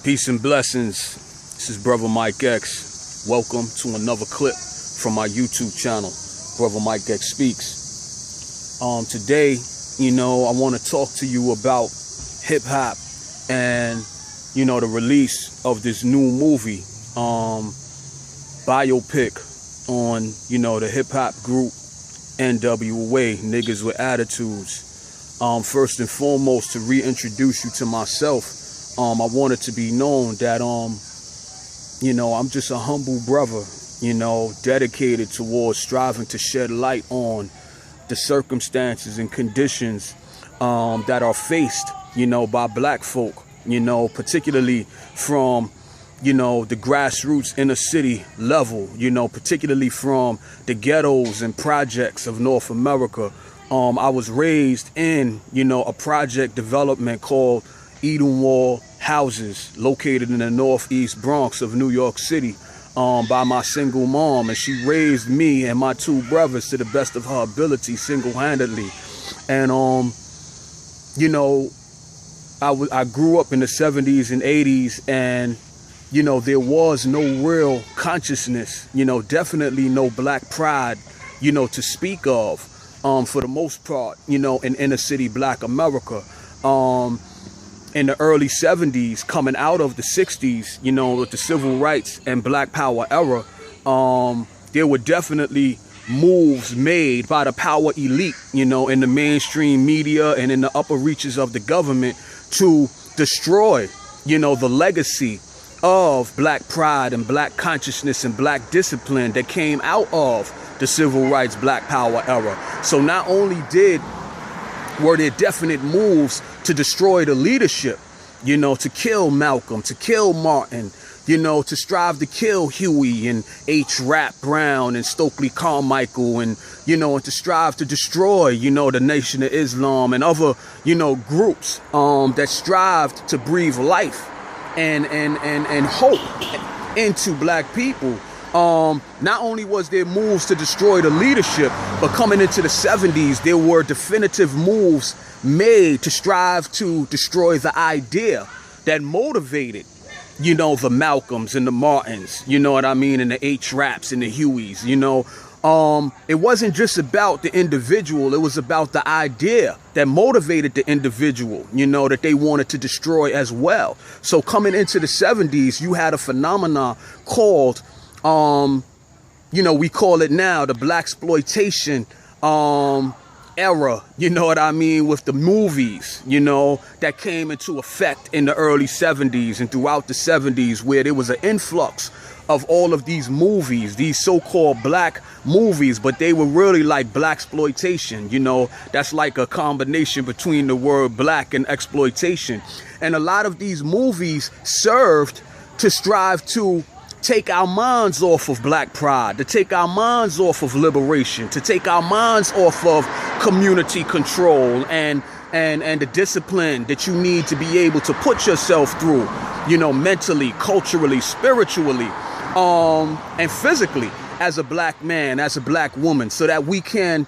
Peace and blessings. This is Brother Mike X. Welcome to another clip from my YouTube channel, Brother Mike X Speaks. Today, I want to talk to you about hip hop and, the release of this new movie, biopic on, the hip hop group N.W.A, Niggas with Attitudes. First and foremost, to reintroduce you to myself, I want it to be known that, I'm just a humble brother, dedicated towards striving to shed light on the circumstances and conditions that are faced, by black folk, particularly from, the grassroots inner city level, particularly from the ghettos and projects of North America. I was raised in, a project development called N.W.A houses located in the northeast Bronx of New York City by my single mom. And she raised me and my two brothers to the best of her ability single-handedly. And, I grew up in the 70s and 80s, and, there was no real consciousness, definitely no black pride, to speak of, for the most part, in inner city black America. In the early 70s, coming out of the 60s, with the civil rights and black power era, there were definitely moves made by the power elite, in the mainstream media and in the upper reaches of the government to destroy, the legacy of black pride and black consciousness and black discipline that came out of the civil rights black power era. So not only were there definite moves to destroy the leadership, to kill Malcolm, to kill Martin, to strive to kill Huey and H. Rap Brown and Stokely Carmichael, and, and to strive to destroy, the Nation of Islam and other, groups that strived to breathe life and hope into black people. Not only was there moves to destroy the leadership, but coming into the 70s, there were definitive moves made to strive to destroy the idea that motivated, the Malcolms and the Martins, and the H. Raps and the Hueys, It wasn't just about the individual, it was about the idea that motivated the individual, that they wanted to destroy as well. So coming into the 70s, you had a phenomenon called we call it now the blaxploitation era, with the movies, that came into effect in the early 70s and throughout the 70s, where there was an influx of all of these movies, these so-called black movies, but they were really like blaxploitation, that's like a combination between the word black and exploitation. And a lot of these movies served to strive to take our minds off of black pride, to take our minds off of liberation, to take our minds off of community control and the discipline that you need to be able to put yourself through, mentally, culturally, spiritually, and physically as a black man, as a black woman, so that we can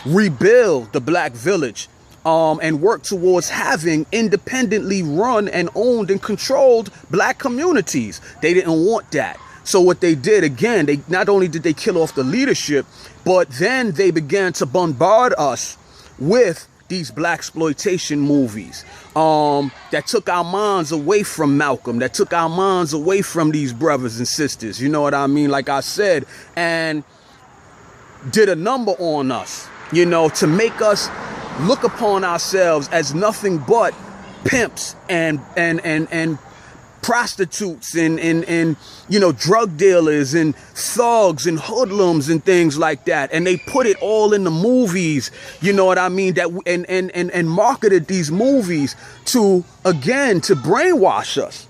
rebuild the black village and work towards having independently run and owned and controlled black communities. They didn't want that. So what they did, again, they not only did they kill off the leadership, but then they began to bombard us with these blaxploitation movies that took our minds away from Malcolm, that took our minds away from these brothers and sisters, like I said, and did a number on us, to make us look upon ourselves as nothing but pimps and prostitutes and drug dealers and thugs and hoodlums and things like that. And they put it all in the movies, that and marketed these movies to brainwash us,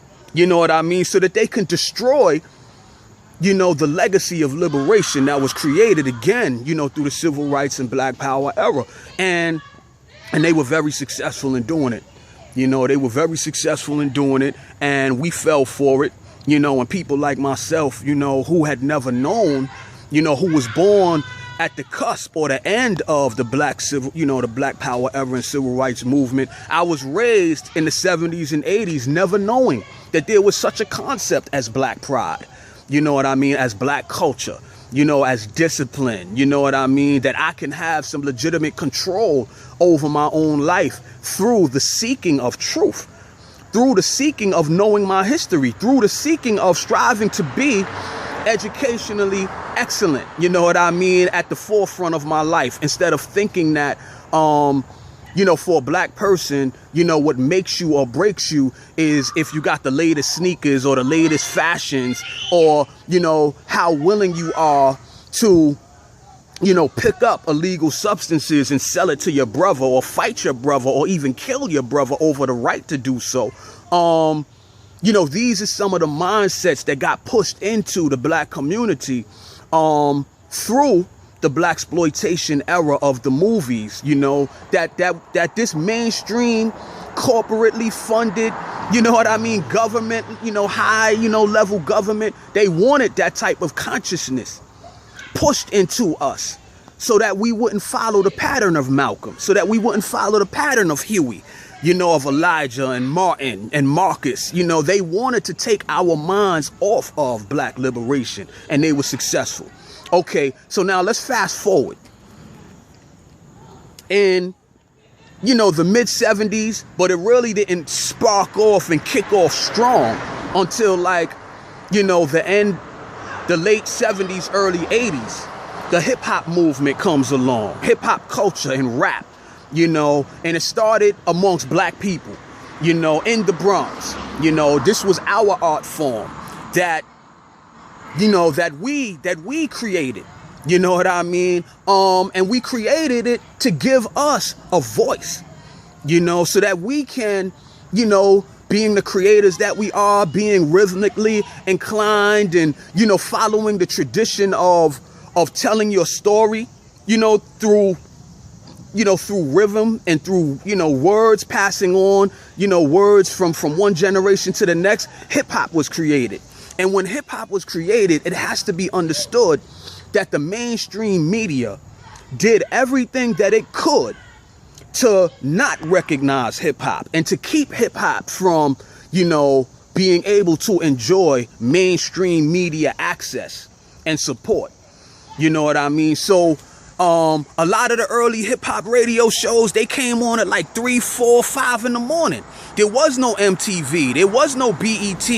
so that they can destroy, the legacy of liberation that was created again, through the civil rights and black power era. And they were very successful in doing it. They were very successful in doing it, and we fell for it, and people like myself, who had never known, who was born, at the cusp or the end of the black civil, the black power era and civil rights movement. I was raised in the 70s and 80s, never knowing that there was such a concept as black pride, you know what I mean, as black culture, as discipline, you know what I mean, that I can have some legitimate control over my own life through the seeking of truth, through the seeking of knowing my history, through the seeking of striving to be educationally excellent, you know what I mean, at the forefront of my life, instead of thinking that, for a black person, what makes you or breaks you is if you got the latest sneakers or the latest fashions, or, how willing you are to, pick up illegal substances and sell it to your brother, or fight your brother, or even kill your brother over the right to do so. These are some of the mindsets that got pushed into the black community through the black exploitation era of the movies, that this mainstream corporately funded, government, high, level government, they wanted that type of consciousness pushed into us so that we wouldn't follow the pattern of Malcolm, so that we wouldn't follow the pattern of Huey, of Elijah and Martin and Marcus. They wanted to take our minds off of black liberation, and they were successful. Okay, so now let's fast forward. In, the mid 70s, but it really didn't spark off and kick off strong until the late 70s, early 80s. The hip hop movement comes along, hip hop culture and rap, and it started amongst black people, in the Bronx. This was our art form that we created, you know what I mean? And we created it to give us a voice, so that we can, being the creators that we are, being rhythmically inclined and, following the tradition of telling your story, through rhythm and through, words passing on, words from one generation to the next. Hip hop was created. And when hip hop was created, it has to be understood that the mainstream media did everything that it could to not recognize hip hop and to keep hip hop from, being able to enjoy mainstream media access and support. You know what I mean? So a lot of the early hip hop radio shows, they came on at like 3, 4, 5 in the morning. There was no MTV. There was no BET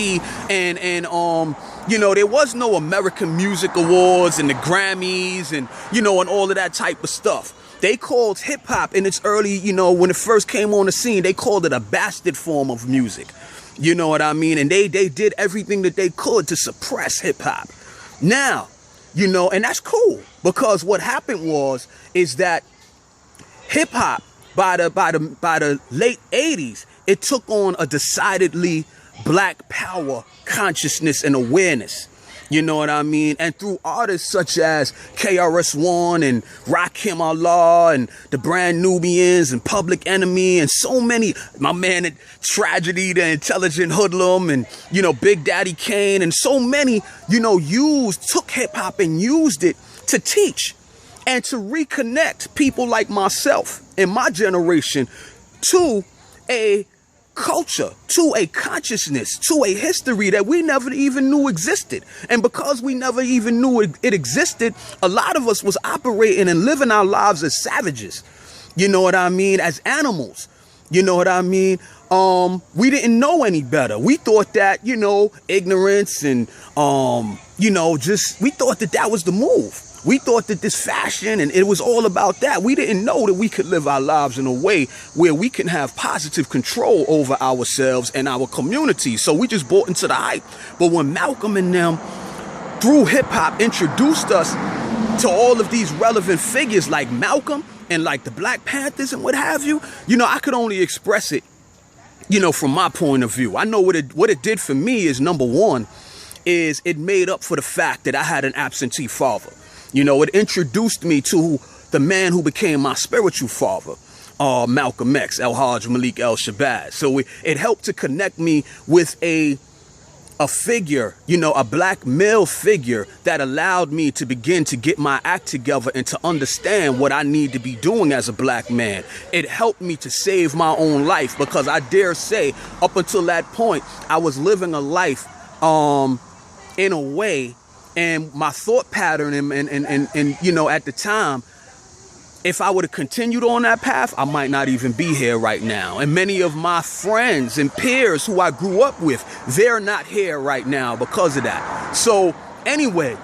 and there was no American Music Awards and the Grammys and, and all of that type of stuff. They called hip hop in its early, when it first came on the scene, they called it a bastard form of music. You know what I mean? And they did everything that they could to suppress hip hop. Now, and that's cool, because what happened is that hip hop by the late 80s, it took on a decidedly black power consciousness and awareness. You know what I mean? And through artists such as KRS-One and Rakim Allah and the Brand Nubians and Public Enemy and so many, my man at Tragedy, the Intelligent Hoodlum, and, Big Daddy Kane, and so many, took hip hop and used it to teach and to reconnect people like myself and my generation to a culture, to a consciousness, to a history that we never even knew existed. And because we never even knew it existed, a lot of us was operating and living our lives as savages. You know what I mean? As animals. You know what I mean? We didn't know any better. We thought that, ignorance and, we thought that was the move. We thought that this fashion and it was all about that. We didn't know that we could live our lives in a way where we can have positive control over ourselves and our community. So we just bought into the hype. But when Malcolm and them, through hip hop, introduced us to all of these relevant figures like Malcolm and like the Black Panthers and what have you, I could only express it, from my point of view. I know what it did for me is, number one, is it made up for the fact that I had an absentee father. It introduced me to the man who became my spiritual father, Malcolm X, El Hajj Malik El Shabazz. So it helped to connect me with a a figure, you know, a black male figure that allowed me to begin to get my act together and to understand what I need to be doing as a black man. It helped me to save my own life, because I dare say up until that point, I was living a life in a way, and my thought pattern and you know, at the time, if I would have continued on that path, I might not even be here right now. And many of my friends and peers who I grew up with, they're not here right now because of that. So anyway,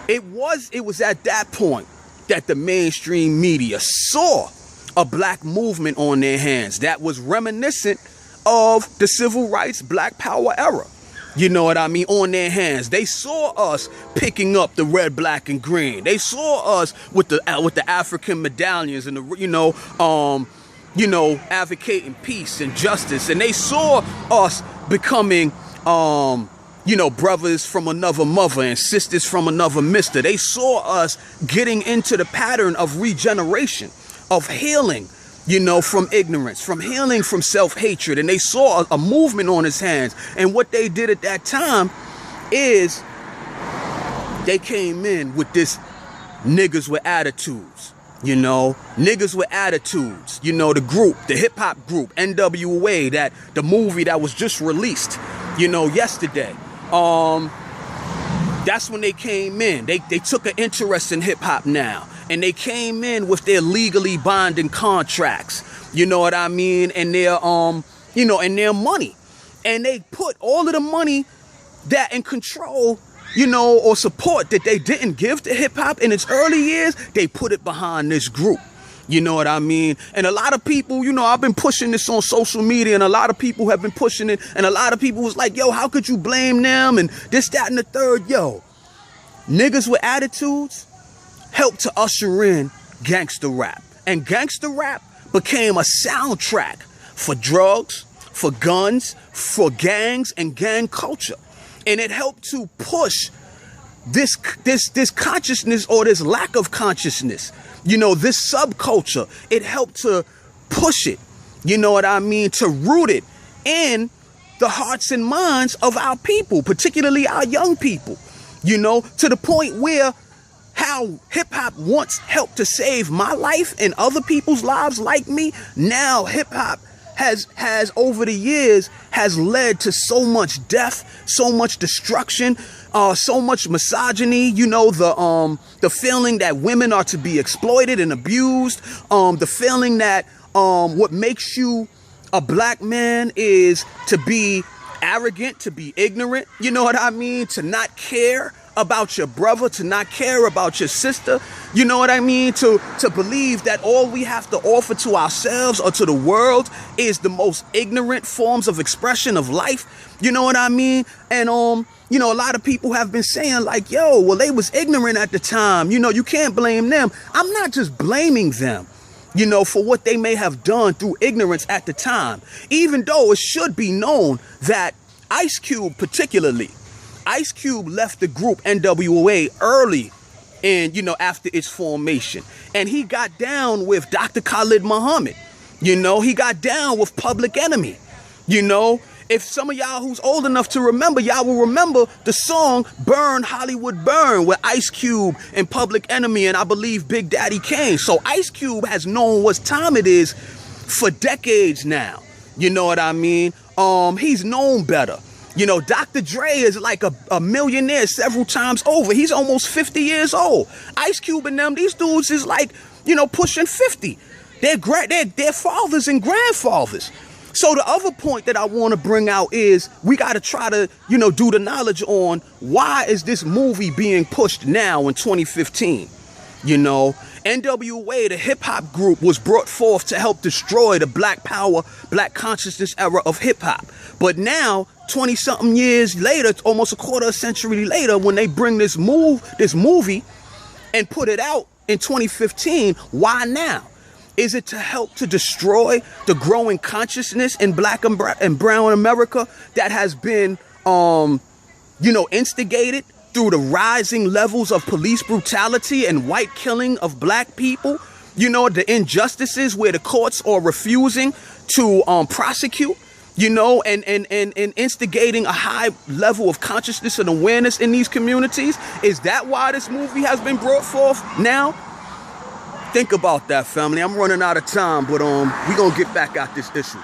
it was at that point that the mainstream media saw a black movement on their hands that was reminiscent of the civil rights, Black Power era. You know what I mean? On their hands. They saw us picking up the red, black, and green. They saw us with the African medallions and the advocating peace and justice. And they saw us becoming brothers from another mother and sisters from another mister. They saw us getting into the pattern of regeneration, of healing, you know, from ignorance, from healing from self-hatred. And they saw a movement on his hands. And what they did at that time is they came in with this niggas with attitudes, you know, niggas with attitudes, you know, the group, the hip hop group, N.W.A, that the movie that was just released, you know, yesterday. That's when they came in. They took an interest in hip hop now. And they came in with their legally binding contracts, you know what I mean, and their and their money. And they put all of the money that in control, you know, or support that they didn't give to hip hop in its early years, they put it behind this group. You know what I mean? And a lot of people, you know, I've been pushing this on social media, and a lot of people have been pushing it, and a lot of people was like, yo, how could you blame them and this, that, and the third? Yo, niggas with attitudes helped to usher in gangster rap. And gangster rap became a soundtrack for drugs, for guns, for gangs and gang culture. And it helped to push this consciousness, or this lack of consciousness, you know, this subculture. It helped to push it, you know what I mean, to root it in the hearts and minds of our people, particularly our young people, you know, to the point where how hip-hop once helped to save my life and other people's lives like me, now hip-hop has over the years has led to so much death, so much destruction, so much misogyny, you know, the feeling that women are to be exploited and abused, the feeling that what makes you a black man is to be arrogant, to be ignorant, you know what I mean, to not care about your brother, to not care about your sister, you know what I mean, to believe that all we have to offer to ourselves or to the world is the most ignorant forms of expression of life, you know what I mean. And you know, a lot of people have been saying like, yo, well, they was ignorant at the time, you know, you can't blame them. I'm not just blaming them, you know, for what they may have done through ignorance at the time, even though it should be known that Ice Cube particularly, Ice Cube left the group N.W.A early in, you know, after its formation. And he got down with Dr. Khalid Muhammad. You know, he got down with Public Enemy. You know, if some of y'all who's old enough to remember, y'all will remember the song Burn Hollywood Burn with Ice Cube and Public Enemy and I believe Big Daddy Kane. So Ice Cube has known what time it is for decades now. You know what I mean? He's known better. You know, Dr. Dre is like a millionaire several times over. He's almost 50 years old. Ice Cube and them, these dudes is like, you know, pushing 50. They're fathers and grandfathers. So the other point that I want to bring out is we got to try to, you know, do the knowledge on why is this movie being pushed now in 2015? You know, N.W.A, the hip hop group, was brought forth to help destroy the Black Power, Black consciousness era of hip hop. But now, 20-something years later, almost a quarter century later, when they bring this movie and put it out in 2015, why now? Is it to help to destroy the growing consciousness in Black and brown America that has been, instigated through the rising levels of police brutality and white killing of Black people? You know, the injustices where the courts are refusing to prosecute. you know, and instigating a high level of consciousness and awareness in these communities? Is that why this movie has been brought forth now? Think about that, family. I'm running out of time, but we gonna get back at this issue.